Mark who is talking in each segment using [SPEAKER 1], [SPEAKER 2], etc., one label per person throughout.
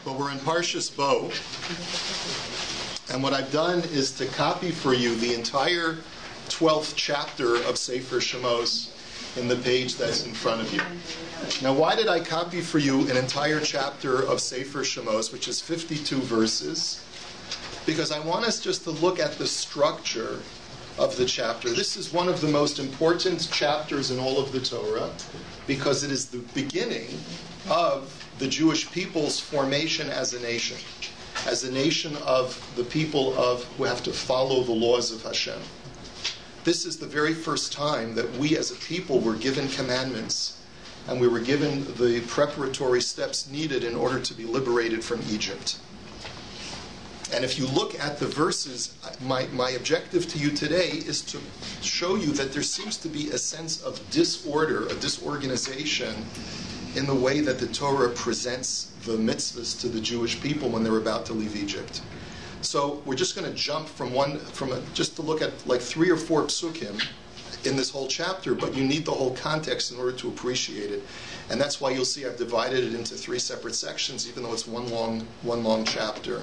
[SPEAKER 1] Well, we're in Parshas Bo, and what I've done is to copy for you the entire 12th chapter of Sefer Shemos in the page that's in front of you. Now, why did I copy for you an entire chapter of Sefer Shemos, which is 52 verses? Because I want us just to look at the structure of the chapter. This is one of the most important chapters in all of the Torah, because it is the beginning of the Jewish people's formation as a nation of the people who have to follow the laws of Hashem. This is the very first time that we as a people were given commandments, and we were given the preparatory steps needed in order to be liberated from Egypt. And if you look at the verses, my objective to you today is to show you that there seems to be a sense of disorder, a disorganization in the way that the Torah presents the mitzvahs to the Jewish people when they're about to leave Egypt. So we're just going to jump just to look at like 3 or 4 psukim in this whole chapter, but you need the whole context in order to appreciate it. And that's why you'll see I've divided it into 3 separate sections, even though it's one long chapter.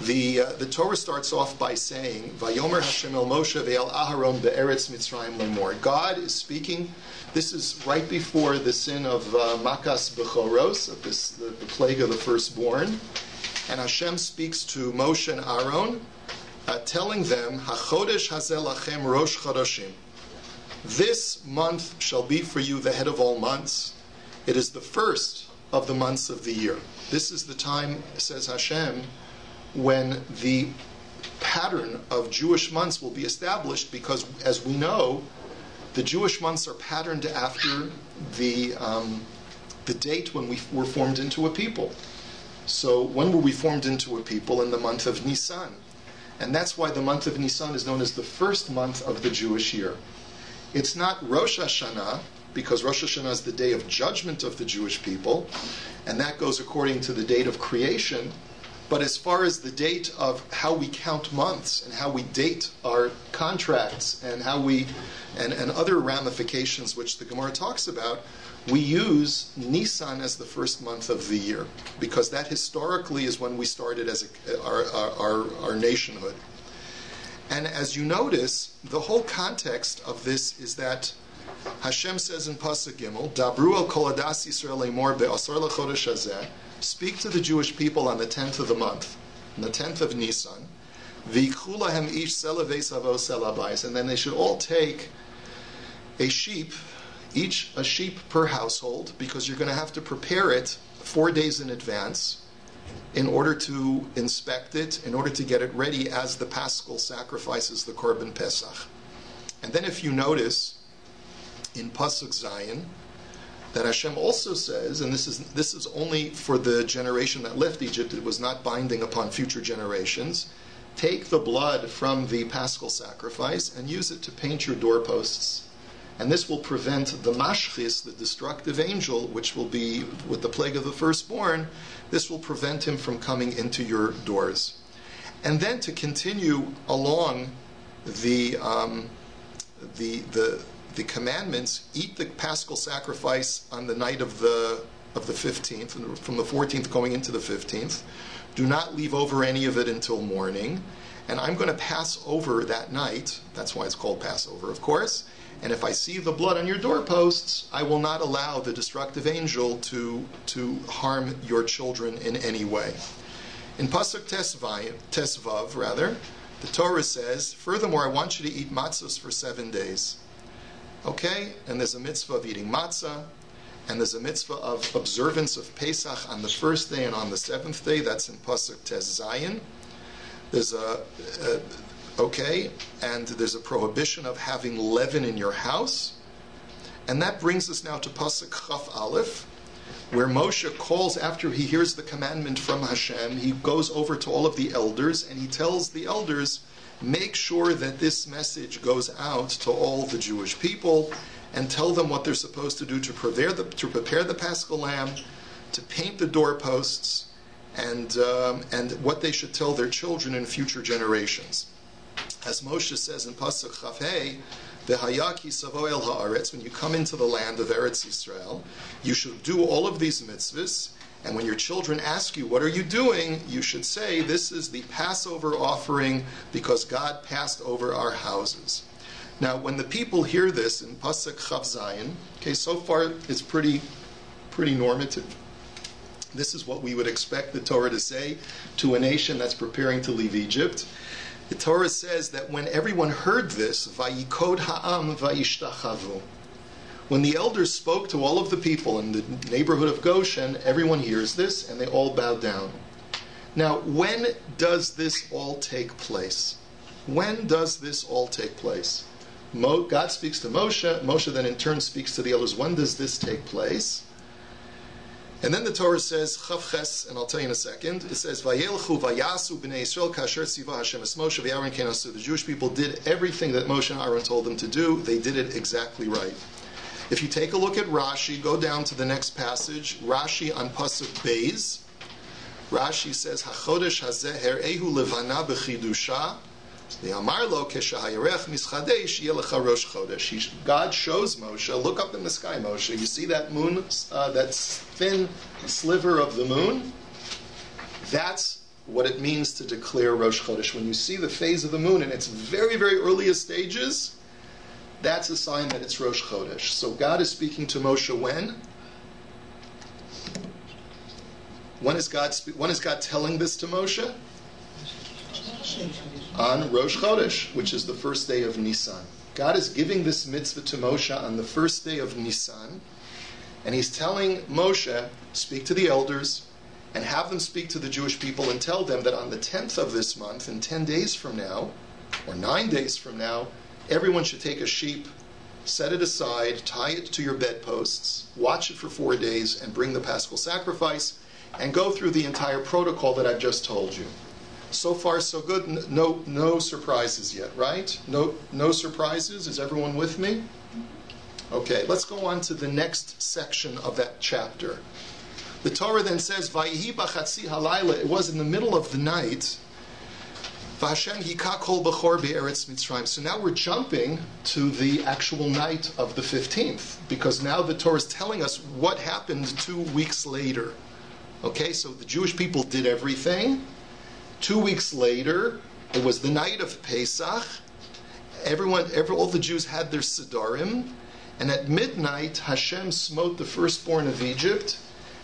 [SPEAKER 1] The Torah starts off by saying, "Vayomer Hashem el Moshe ve'el Aharon be'eretz Mitzrayim lemor." God is speaking. This is right before the sin of Makas Bechoros, the plague of the firstborn. And Hashem speaks to Moshe and Aaron, telling them, "Hachodesh hazeh lachem rosh chodoshim." This month shall be for you the head of all months. It is the first of the months of the year. This is the time, says Hashem, when the pattern of Jewish months will be established, because, as we know, the Jewish months are patterned after the date when we were formed into a people. So when were we formed into a people? In the month of Nisan. And that's why the month of Nisan is known as the first month of the Jewish year. It's not Rosh Hashanah, because Rosh Hashanah is the day of judgment of the Jewish people, and that goes according to the date of creation. But as far as the date of how we count months and how we date our contracts and how we and other ramifications which the Gemara talks about, we use Nisan as the first month of the year, because that historically is when we started as our nationhood. And as you notice, the whole context of this is that Hashem says in Pasuk Gimel, "Dabru al kol adas Yisrael lemor be'asar lechodesh hazeh." Speak to the Jewish people on the 10th of the month, on the 10th of Nisan, v'yikchu lahem ish selavei savo selabais, and then they should all take a sheep, each a sheep per household, because you're going to have to prepare it 4 days in advance in order to inspect it, in order to get it ready as the Paschal sacrifices, the Korban Pesach. And then if you notice in Pasuk Zayin, that Hashem also says, and this is only for the generation that left Egypt, it was not binding upon future generations, take the blood from the Paschal sacrifice and use it to paint your doorposts. And this will prevent the mashchis, the destructive angel, which will be with the plague of the firstborn, this will prevent him from coming into your doors. And then to continue along the commandments, eat the Paschal sacrifice on the night of the 15th, and from the 14th going into the 15th. Do not leave over any of it until morning. And I'm going to pass over that night. That's why it's called Passover, of course. And if I see the blood on your doorposts, I will not allow the destructive angel to harm your children in any way. In Pasuk Tesvav, the Torah says, furthermore, I want you to eat matzos for 7 days. Okay, and there's a mitzvah of eating matzah, and there's a mitzvah of observance of Pesach on the first day and on the 7th day. That's in Pasuk Tes Zayin. There's and there's a prohibition of having leaven in your house. And that brings us now to Pasuk Chaf Aleph, where Moshe calls, after he hears the commandment from Hashem, he goes over to all of the elders, and he tells the elders, make sure that this message goes out to all the Jewish people, and tell them what they're supposed to do to prepare the Paschal lamb, to paint the doorposts, and what they should tell their children in future generations. As Moshe says in Pasuk Chaf Hey, V'hayaki savo el haaretz, when you come into the land of Eretz Yisrael, you should do all of these mitzvahs, And when your children ask you, what are you doing? You should say, this is the Passover offering because God passed over our houses. Now, when the people hear this in Pasuk Chav Zayin, okay, so far it's pretty normative. This is what we would expect the Torah to say to a nation that's preparing to leave Egypt. The Torah says that when everyone heard this, Vayikod ha'am vayishtachavu. When the elders spoke to all of the people in the neighborhood of Goshen, everyone hears this and they all bow down. Now, when does this all take place? When does this all take place? God speaks to Moshe. Moshe then in turn speaks to the elders. When does this take place? And then the Torah says, Chavches, and I'll tell you in a second, it says, Vayelchu vayasu b'nei Yisrael kasher tziva Hashem es Moshe v'Aaron ken asu. The Jewish people did everything that Moshe and Aaron told them to do. They did it exactly right. If you take a look at Rashi, go down to the next passage, Rashi on Pasuk Beis. Rashi says, HaChodesh hazeh her'ehu levana b'chidusha v'amar lo keshahayarech mischadesh yeh lecha rosh chodesh. God shows Moshe, look up in the sky, Moshe. You see that moon, that thin sliver of the moon? That's what it means to declare Rosh Chodesh. When you see the phase of the moon in its very, very earliest stages, that's a sign that it's Rosh Chodesh. So God is speaking to Moshe when? When is God telling this to Moshe? On Rosh Chodesh, which is the first day of Nisan. God is giving this mitzvah to Moshe on the first day of Nisan, and he's telling Moshe, speak to the elders, and have them speak to the Jewish people and tell them that on the 10th of this month, in 10 days from now, or 9 days from now, everyone should take a sheep, set it aside, tie it to your bedposts, watch it for 4 days, and bring the Paschal sacrifice, and go through the entire protocol that I've just told you. So far, so good. No surprises yet, right? No surprises. Is everyone with me? Okay, let's go on to the next section of that chapter. The Torah then says, "Vayihi b'chatzi halayla." It was in the middle of the night. V'Hashem hika kol b'chor be'eretz Mitzrayim. So now we're jumping to the actual night of the 15th, because now the Torah is telling us what happened 2 weeks later. Okay, so the Jewish people did everything. 2 weeks later, it was the night of Pesach. All the Jews had their Sidarim, and at midnight, Hashem smote the firstborn of Egypt,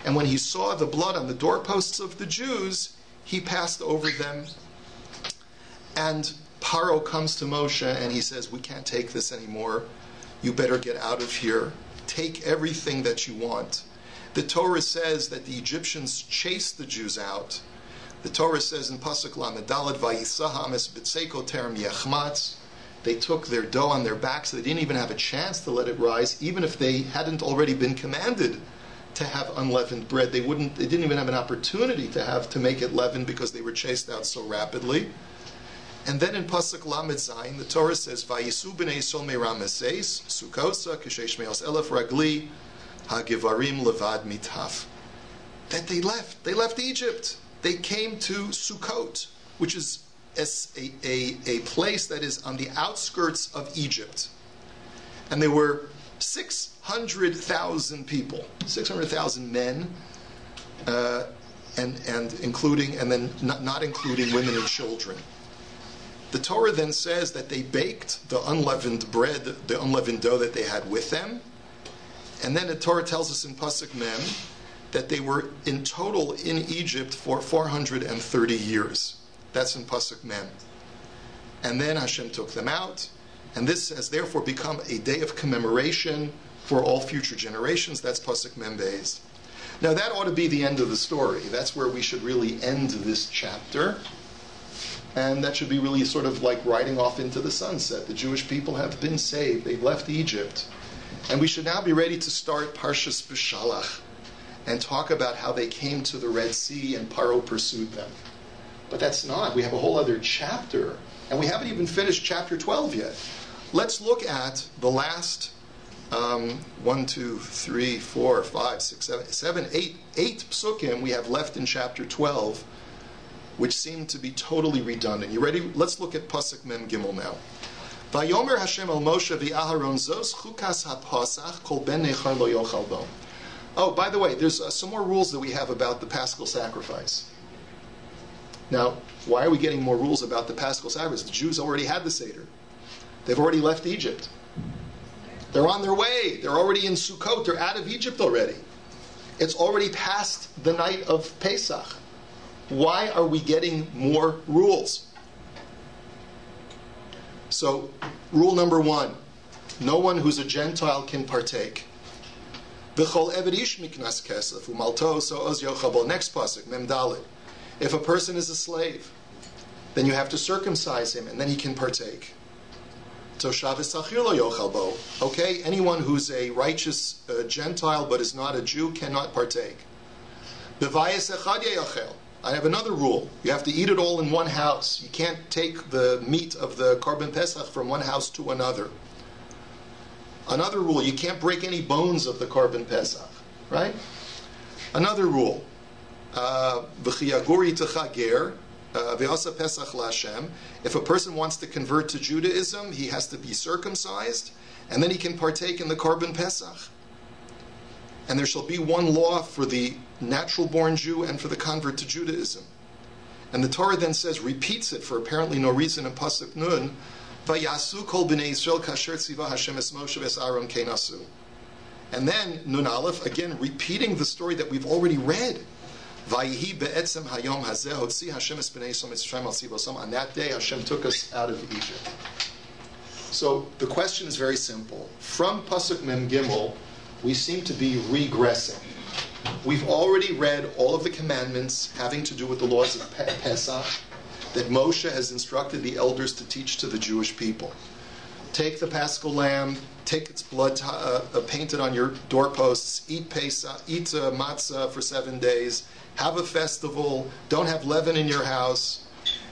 [SPEAKER 1] and when he saw the blood on the doorposts of the Jews, he passed over them. And Paro comes to Moshe and he says, we can't take this anymore. You better get out of here. Take everything that you want. The Torah says that the Egyptians chased the Jews out. The Torah says in Pasuk Lamed Daled, Vayisaham es b'tzeiko terem yechmatz. They took their dough on their backs. They didn't even have a chance to let it rise, even if they hadn't already been commanded to have unleavened bread. They didn't even have an opportunity to make it leavened because they were chased out so rapidly. And then in Pasuk Lamed Zayin, the Torah says, Vayisu b'nei Yisrael me'rameses, Sukosa, k'sheshmeos elef ragli, hagivarim levad mitaf. That they left Egypt. They came to Sukkot, which is a place that is on the outskirts of Egypt. And there were 600,000 people, 600,000 men, and including, and then not including women and children. The Torah then says that they baked the unleavened bread, the unleavened dough that they had with them. And then the Torah tells us in Pasuk Mem that they were in total in Egypt for 430 years. That's in Pasuk Mem. And then Hashem took them out. And this has therefore become a day of commemoration for all future generations. That's Pasuk Mem Beis. Now that ought to be the end of the story. That's where we should really end this chapter. And that should be really sort of like riding off into the sunset. The Jewish people have been saved. They've left Egypt. And we should now be ready to start Parshas B'Shalach and talk about how they came to the Red Sea and Paro pursued them. But that's not. We have a whole other chapter. And we haven't even finished chapter 12 yet. Let's look at the last 8 psukim we have left in chapter 12, which seem to be totally redundant. You ready? Let's look at Pasuk Mem Gimel now. Vayomer Hashem el Moshe v'Aharon zos chukas ha'pasach kol ben nechar lo yochal bo. Oh, by the way, there's some more rules that we have about the Paschal sacrifice. Now, why are we getting more rules about the Paschal sacrifice? The Jews already had the Seder. They've already left Egypt. They're on their way. They're already in Sukkot. They're out of Egypt already. It's already past the night of Pesach. Why are we getting more rules? So, rule number 1, no one who's a Gentile can partake. V'chol eved ish miknas kesef u'malto so oz yochel. Next pasuk, Mem Dalet. If a person is a slave, then you have to circumcise him, and then he can partake. Okay, anyone who's a righteous Gentile but is not a Jew cannot partake. I have another rule. You have to eat it all in one house. You can't take the meat of the Korban Pesach from one house to another. Another rule, you can't break any bones of the Korban Pesach. Right? Another rule. If a person wants to convert to Judaism, he has to be circumcised, and then he can partake in the Korban Pesach. And there shall be one law for the natural-born Jew and for the convert to Judaism. And the Torah then says, repeats it for apparently no reason in Pasuk Nun, Vayasu kol b'nei Yisrael kasher tziva Hashem es Moshe ves Aaron kenasu. And then Nun Aleph, again repeating the story that we've already read. Vayihi be'etzem hayom hazeh hotzi Hashem es b'nei Yisrael mitzrayim al tzivosam. On that day, Hashem took us out of Egypt. So the question is very simple. From Pasuk Mem Gimel, we seem to be regressing. We've already read all of the commandments having to do with the laws of Pesach that Moshe has instructed the elders to teach to the Jewish people. Take the Paschal lamb, take its blood, paint it on your doorposts, eat Pesach, eat matzah for 7 days, have a festival, don't have leaven in your house.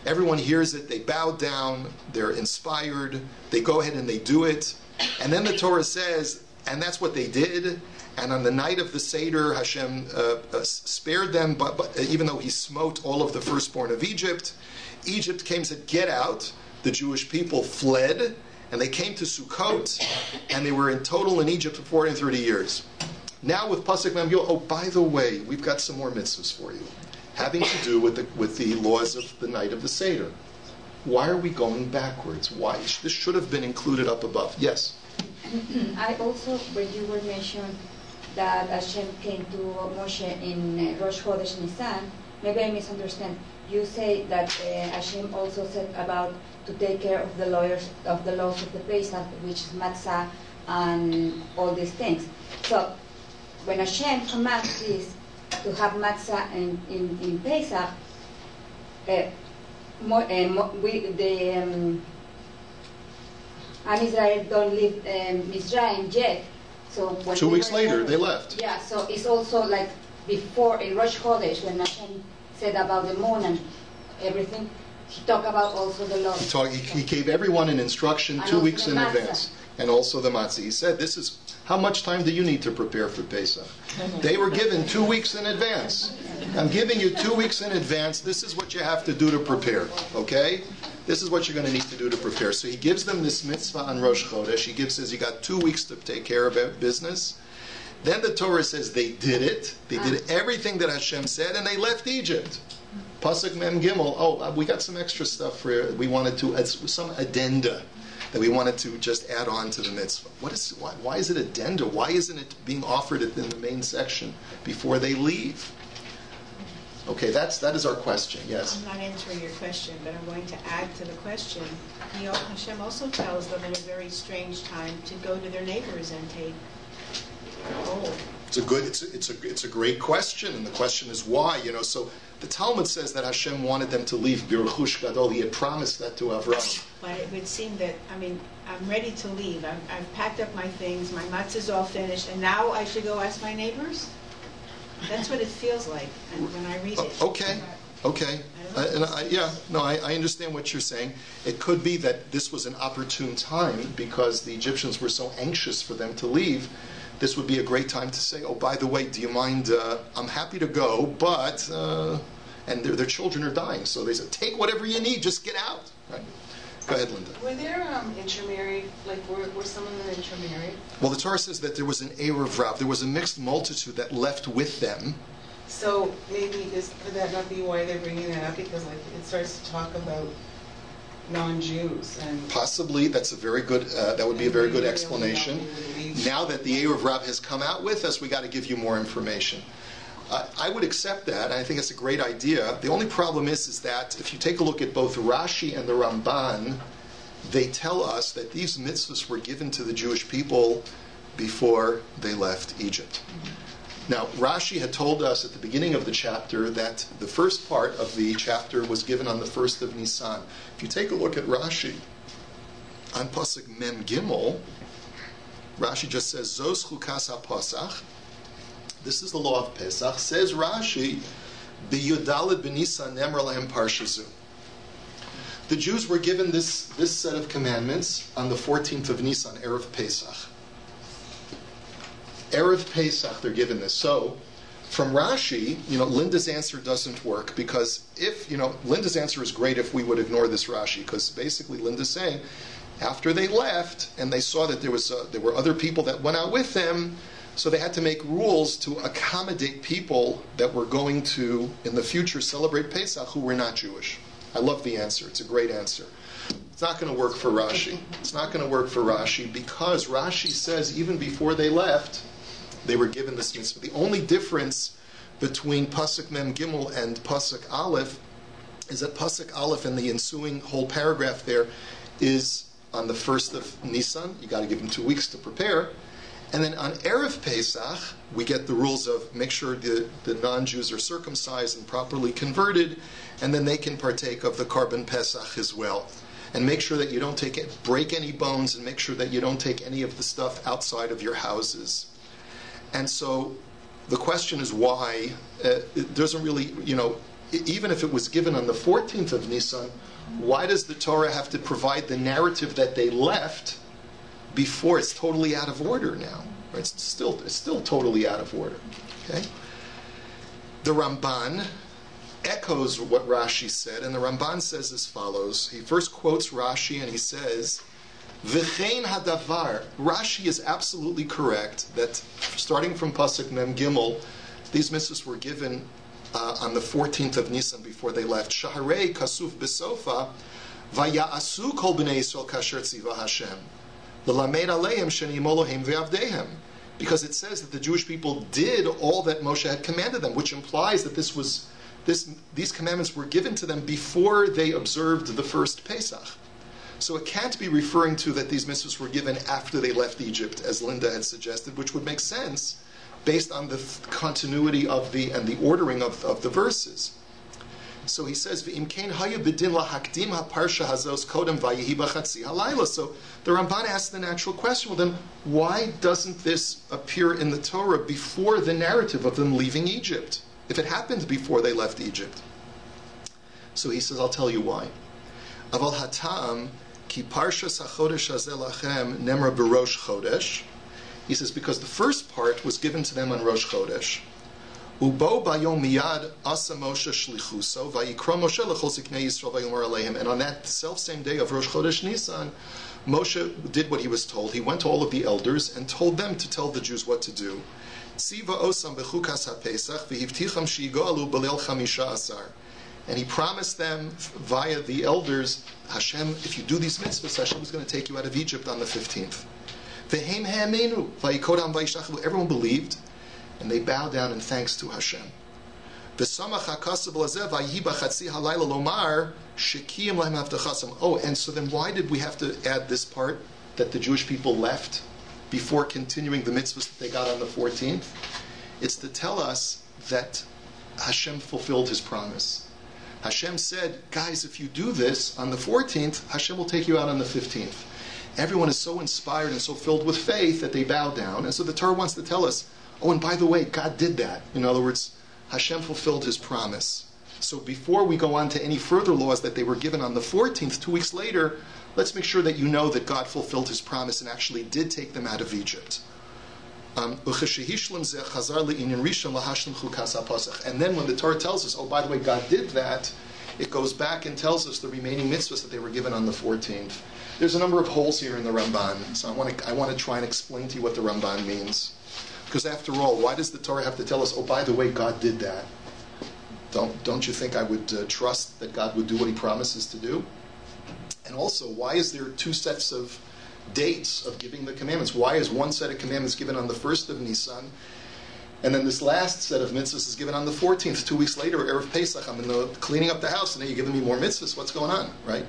[SPEAKER 1] Everyone hears it, they bow down, they're inspired, they go ahead and they do it. And then the Torah says, and that's what they did. And on the night of the Seder, Hashem spared them, but even though he smote all of the firstborn of Egypt, Egypt came and said, get out. The Jewish people fled, and they came to Sukkot, and they were in total in Egypt for 430 years. Now with Pasuk Mem Gimel, oh, by the way, we've got some more mitzvahs for you, having to do with the laws of the night of the Seder. Why are we going backwards? Why? This should have been included up above. Yes?
[SPEAKER 2] I also, when you were mentioned that Hashem came to Moshe in Rosh Chodesh Nisan, maybe I misunderstand. You say that Hashem also said about to take care of the laws of the Pesach, which is matzah and all these things. So when Hashem commands this to have matzah in Pesach, Am Israel don't leave Mitzrayim yet. So when
[SPEAKER 1] 2 weeks later, they left.
[SPEAKER 2] Yeah, so it's also like before in Rosh Chodesh when Hashem said about the moon and everything. He talked about also the law.
[SPEAKER 1] He gave everyone an instruction 2 weeks in advance, and also the matzah. He said, "This is how much time do you need to prepare for Pesach?" They were given 2 weeks in advance. I'm giving you 2 weeks in advance. This is what you have to do to prepare. Okay. This is what you're going to need to do to prepare. So he gives them this mitzvah on Rosh Chodesh. He says, you got 2 weeks to take care of business. Then the Torah says they did it. They did everything that Hashem said, and they left Egypt. Pasuk Mem Gimel. Oh, we got some extra stuff for. We wanted to some addenda that we wanted to just add on to the mitzvah. Why is it addenda? Why isn't it being offered in the main section before they leave? Okay, that is our question, yes.
[SPEAKER 3] I'm not answering your question, but I'm going to add to the question. Hashem also tells them in a very strange time to go to their neighbors and take gold.
[SPEAKER 1] It's a great question, and the question is why. So the Talmud says that Hashem wanted them to leave Biruchush Gadol. He had promised that to Avraham.
[SPEAKER 3] But it would seem that, I'm ready to leave. I've packed up my things, my matzah's all finished, and now I should go ask my neighbors? That's what it feels like when I read it.
[SPEAKER 1] Okay. I understand what you're saying. It could be that this was an opportune time because the Egyptians were so anxious for them to leave. This would be a great time to say, oh, by the way, do you mind, I'm happy to go, but, and their children are dying. So they said, take whatever you need, just get out. Right? Go ahead, Linda.
[SPEAKER 4] Were there intermarried, like were some of them intermarried?
[SPEAKER 1] Well, the Torah says that there was an Erev Rav. There was a mixed multitude that left with them.
[SPEAKER 4] So maybe could that not be why they're bringing that up? Because like it starts to talk about non-Jews and
[SPEAKER 1] Possibly, that's a very good. That would be a very good explanation. Now that the Erev Rav has come out with us, we got to give you more information. I would accept that, and I think it's a great idea. The only problem is that if you take a look at both Rashi and the Ramban, they tell us that these mitzvahs were given to the Jewish people before they left Egypt. Now, Rashi had told us at the beginning of the chapter that the first part of the chapter was given on the 1st of Nisan. If you take a look at Rashi, on Pasuk Mem Gimel, Rashi just says, Zos chukas ha-Pasach. This is the law of Pesach. Says Rashi, B'Yudalid b'Nisan nemar lahem PARSHA zu. The Jews were given this set of commandments on the 14th of Nisan, Erev Pesach. Erev Pesach, they're given this. So, from Rashi, Linda's answer doesn't work because Linda's answer is great if we would ignore this Rashi, because basically Linda's saying, after they left and they saw that there were other people that went out with them, so they had to make rules to accommodate people that were going to, in the future, celebrate Pesach who were not Jewish. I love the answer. It's a great answer. It's not going to work for Rashi. It's not going to work for Rashi because Rashi says even before they left, they were given this mitzvah. The only difference between Pasuk Mem Gimel and Pasuk Aleph is that Pasuk Aleph and the ensuing whole paragraph there is on the 1st of Nisan. You got to give them 2 weeks to prepare. And then on Erev Pesach, we get the rules of make sure the non-Jews are circumcised and properly converted, and then they can partake of the Korban Pesach as well. And make sure that you don't break any bones, and make sure that you don't take any of the stuff outside of your houses. And so the question is why it doesn't really, even if it was given on the 14th of Nisan, why does the Torah have to provide the narrative that they left before it's totally out of order now? Right? It's still totally out of order. Okay? The Ramban echoes what Rashi said, and the Ramban says as follows. He first quotes Rashi and he says, V'chein hadavar. Rashi is absolutely correct that starting from Pasuk Mem Gimel, these mitzvahs were given on the 14th of Nisan before they left. Shaharei kasuf besofa vaya'asu kol b'nei Yisrael kasher tziva Hashem l'lamed aleim sheniyim Elohim ve'avdehem. Because it says that the Jewish people did all that Moshe had commanded them, which implies that these commandments were given to them before they observed the first Pesach. So it can't be referring to that these mitzvahs were given after they left Egypt, as Linda had suggested, which would make sense based on the continuity of and the ordering of the verses. So he says, "V'imkein haya b'din lahakdim haparsha hazos kodem vayihi b'chatzi halayla." So the Ramban asks the natural question: well, then why doesn't this appear in the Torah before the narrative of them leaving Egypt? If it happened before they left Egypt, so he says, "I'll tell you why." Aval hatam ki parsha sachodesh hazeh lachem nemra b'rosh chodesh. He says because the first part was given to them on Rosh Chodesh. Ubo bayom miyad asa Moshe shlichuso vayikra Moshe lechol ziknei Yisrael vayomar aleihim. And on that self-same day of Rosh Chodesh Nisan, Moshe did what he was told. He went to all of the elders and told them to tell the Jews what to do. Tziva osam bechukas haPesach v'hivticham sheyigoalu b'leil chamisha asar. And he promised them via the elders, Hashem, if you do these mitzvahs, Hashem is going to take you out of Egypt on the 15th. Everyone believed, and they bowed down in thanks to Hashem. Oh, and so then why did we have to add this part that the Jewish people left before continuing the mitzvahs that they got on the 14th? It's to tell us that Hashem fulfilled His promise. Hashem said, guys, if you do this on the 14th, Hashem will take you out on the 15th. Everyone is so inspired and so filled with faith that they bow down. And so the Torah wants to tell us, oh, and by the way, God did that. In other words, Hashem fulfilled His promise. So before we go on to any further laws that they were given on the 14th, 2 weeks later, let's make sure that you know that God fulfilled His promise and actually did take them out of Egypt. And then when the Torah tells us, oh, by the way, God did that, it goes back and tells us the remaining mitzvahs that they were given on the 14th. There's a number of holes here in the Ramban, so I want to try and explain to you what the Ramban means. Because after all, why does the Torah have to tell us, oh, by the way, God did that? Don't you think I would trust that God would do what he promises to do? And also, why is there two sets of dates of giving the commandments? Why is one set of commandments given on the 1st of Nisan, and then this last set of mitzvahs is given on the 14th, 2 weeks later, Erev Pesach? I'm cleaning up the house, and now you're giving me more mitzvahs. What's going on, right?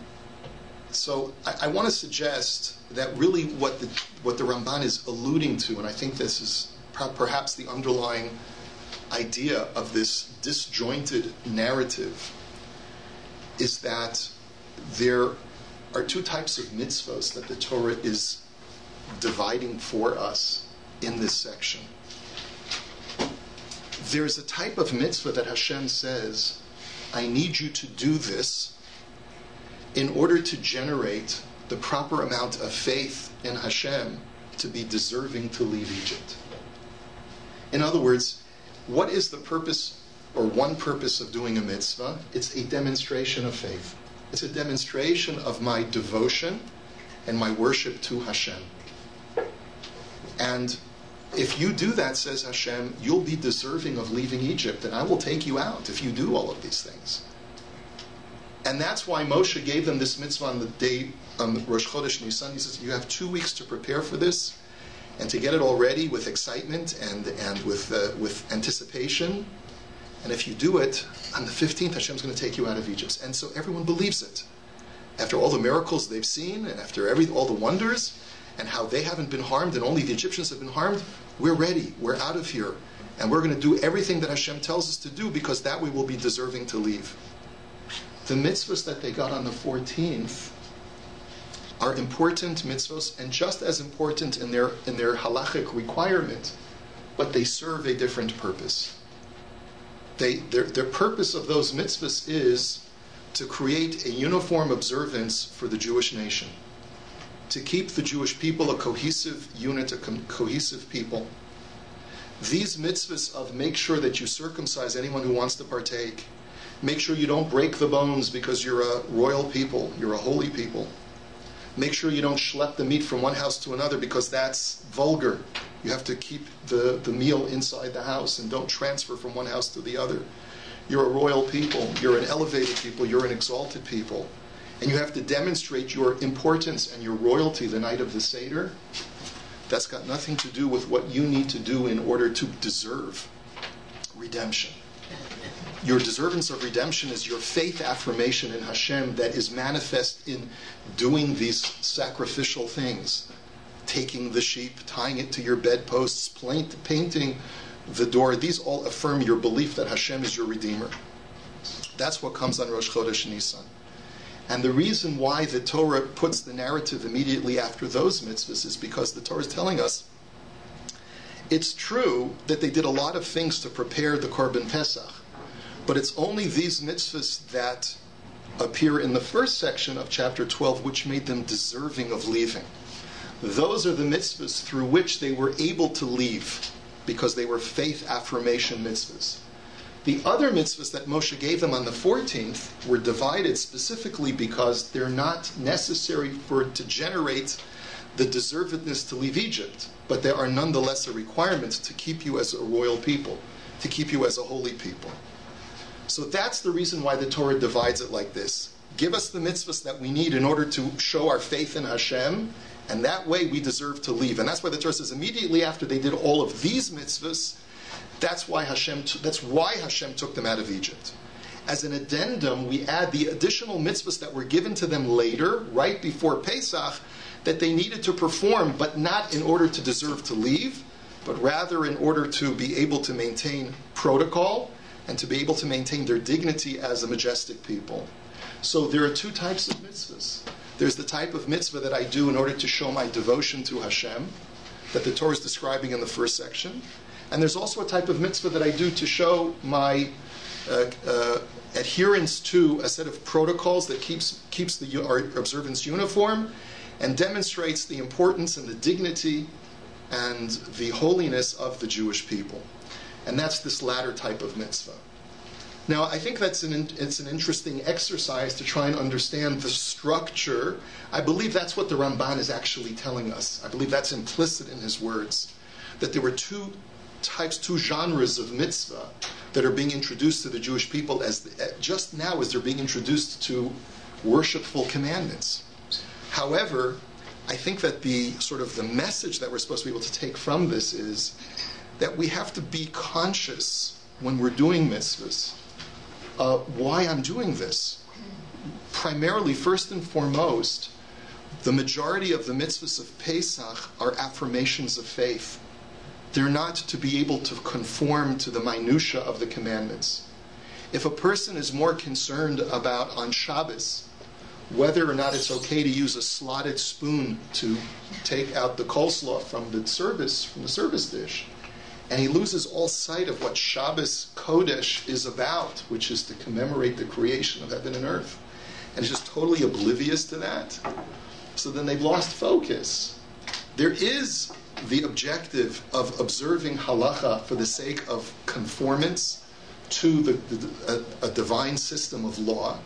[SPEAKER 1] So I want to suggest that really what the Ramban is alluding to, and I think this is perhaps the underlying idea of this disjointed narrative, is that there are two types of mitzvos that the Torah is dividing for us in this section. There's a type of mitzvah that Hashem says, I need you to do this in order to generate the proper amount of faith in Hashem to be deserving to leave Egypt. In other words, what is the purpose, or one purpose of doing a mitzvah? It's a demonstration of faith. It's a demonstration of my devotion and my worship to Hashem. And if you do that, says Hashem, you'll be deserving of leaving Egypt, and I will take you out if you do all of these things. And that's why Moshe gave them this mitzvah on the day, on Rosh Chodesh Nisan. He says, you have 2 weeks to prepare for this, and to get it all ready with excitement and with anticipation. And if you do it, on the 15th, Hashem's going to take you out of Egypt. And so everyone believes it. After all the miracles they've seen, and after all the wonders, and how they haven't been harmed, and only the Egyptians have been harmed, we're ready. We're out of here. And we're going to do everything that Hashem tells us to do, because that way we'll be deserving to leave. The mitzvahs that they got on the 14th are important mitzvahs, and just as important in their halachic requirement, but they serve a different purpose. Their purpose of those mitzvahs is to create a uniform observance for the Jewish nation, to keep the Jewish people a cohesive unit, a cohesive people. These mitzvahs of make sure that you circumcise anyone who wants to partake, make sure you don't break the bones because you're a royal people, you're a holy people. Make sure you don't schlep the meat from one house to another because that's vulgar. You have to keep the meal inside the house and don't transfer from one house to the other. You're a royal people, you're an elevated people, you're an exalted people. And you have to demonstrate your importance and your royalty the night of the Seder. That's got nothing to do with what you need to do in order to deserve redemption. Your deservance of redemption is your faith affirmation in Hashem that is manifest in doing these sacrificial things. Taking the sheep, tying it to your bedposts, painting the door. These all affirm your belief that Hashem is your Redeemer. That's what comes on Rosh Chodesh Nisan. And the reason why the Torah puts the narrative immediately after those mitzvahs is because the Torah is telling us it's true that they did a lot of things to prepare the Korban Pesach, but it's only these mitzvahs that appear in the first section of chapter 12 which made them deserving of leaving. Those are the mitzvahs through which they were able to leave, because they were faith affirmation mitzvahs. The other mitzvahs that Moshe gave them on the 14th were divided specifically because they're not necessary to generate the deservedness to leave Egypt, but they are nonetheless a requirement to keep you as a royal people, to keep you as a holy people. So that's the reason why the Torah divides it like this. Give us the mitzvahs that we need in order to show our faith in Hashem, and that way we deserve to leave. And that's why the Torah says immediately after they did all of these mitzvahs, that's why Hashem took them out of Egypt. As an addendum, we add the additional mitzvahs that were given to them later, right before Pesach, that they needed to perform, but not in order to deserve to leave, but rather in order to be able to maintain protocol and to be able to maintain their dignity as a majestic people. So there are two types of mitzvahs. There's the type of mitzvah that I do in order to show my devotion to Hashem, that the Torah is describing in the first section. And there's also a type of mitzvah that I do to show my adherence to a set of protocols that keeps our observance uniform and demonstrates the importance and the dignity and the holiness of the Jewish people. And that's this latter type of mitzvah. Now, I think it's an interesting exercise to try and understand the structure. I believe that's what the Ramban is actually telling us. I believe that's implicit in his words, that there were two types, two genres of mitzvah that are being introduced to the Jewish people just now as they're being introduced to worshipful commandments. However, I think that the message that we're supposed to be able to take from this is that we have to be conscious when we're doing mitzvahs why I'm doing this. Primarily, first and foremost, the majority of the mitzvahs of Pesach are affirmations of faith. They're not to be able to conform to the minutia of the commandments. If a person is more concerned about on Shabbos whether or not it's okay to use a slotted spoon to take out the coleslaw from the service dish, and he loses all sight of what Shabbos Kodesh is about, which is to commemorate the creation of heaven and earth, and is just totally oblivious to that, so then they've lost focus. There is the objective of observing halacha for the sake of conformance to a divine system of law.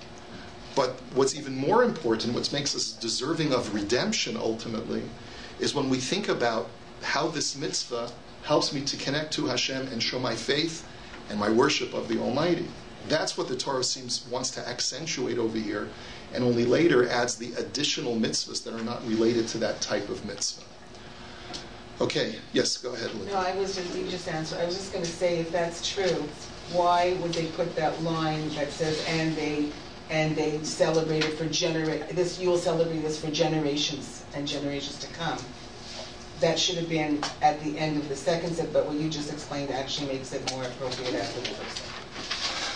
[SPEAKER 1] But what's even more important, what makes us deserving of redemption ultimately, is when we think about how this mitzvah helps me to connect to Hashem and show my faith and my worship of the Almighty. That's what the Torah wants to accentuate over here, and only later adds the additional mitzvahs that are not related to that type of mitzvah. Okay, yes, go ahead, Linda.
[SPEAKER 4] No, you just answered. I was just going to say, if that's true, why would they put that line that says, and they celebrate it for you will celebrate this for generations and generations to come? That should have been at the end of the second set, but what you just explained actually makes it more appropriate after the first set.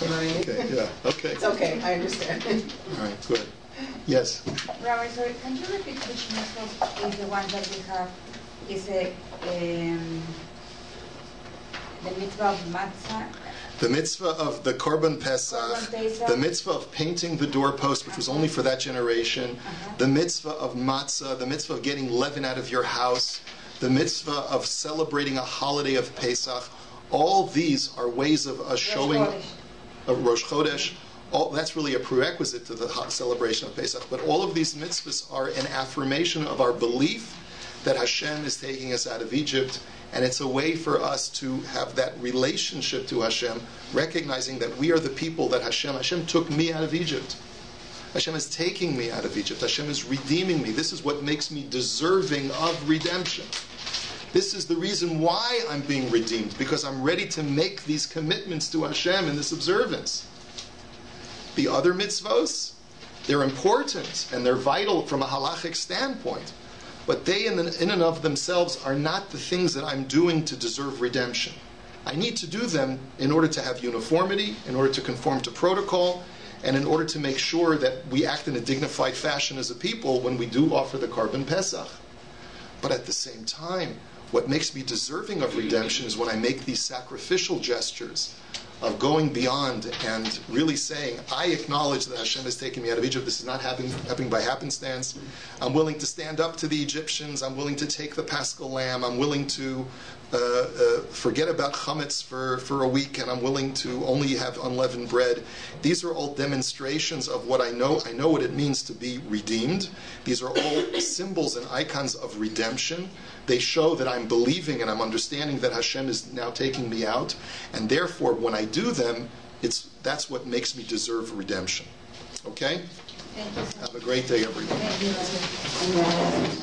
[SPEAKER 4] You know what I mean?
[SPEAKER 1] Okay, yeah, okay.
[SPEAKER 4] It's okay, I understand.
[SPEAKER 1] All right, good. Yes?
[SPEAKER 2] Rabbi, sorry, can you repeat which mitzvah is the one that we have? Is it the mitzvah of matzah?
[SPEAKER 1] The mitzvah of the Korban Pesach, the mitzvah of painting the doorpost, which was only for that generation, the mitzvah of matzah, the mitzvah of getting leaven out of your house, the mitzvah of celebrating a holiday of Pesach. All these are ways of us showing Rosh Chodesh. That's really a prerequisite to the celebration of Pesach. But all of these mitzvahs are an affirmation of our belief that Hashem is taking us out of Egypt, and it's a way for us to have that relationship to Hashem, recognizing that we are the people that Hashem took me out of Egypt. Hashem is taking me out of Egypt. Hashem is redeeming me. This is what makes me deserving of redemption. This is the reason why I'm being redeemed, because I'm ready to make these commitments to Hashem in this observance. The other mitzvos, they're important and they're vital from a halachic standpoint. But they in and of themselves are not the things that I'm doing to deserve redemption. I need to do them in order to have uniformity, in order to conform to protocol, and in order to make sure that we act in a dignified fashion as a people when we do offer the Korban Pesach. But at the same time, what makes me deserving of redemption is when I make these sacrificial gestures of going beyond and really saying, I acknowledge that Hashem has taken me out of Egypt. This is not happening by happenstance. I'm willing to stand up to the Egyptians. I'm willing to take the Paschal lamb. I'm willing to forget about chametz for a week, and I'm willing to only have unleavened bread. These are all demonstrations of what I know. I know what it means to be redeemed. These are all symbols and icons of redemption. They show that I'm believing and I'm understanding that Hashem is now taking me out, and therefore when I do them, that's what makes me deserve redemption. Okay?
[SPEAKER 2] Thank you.
[SPEAKER 1] Have a great day, everyone.
[SPEAKER 2] Thank you.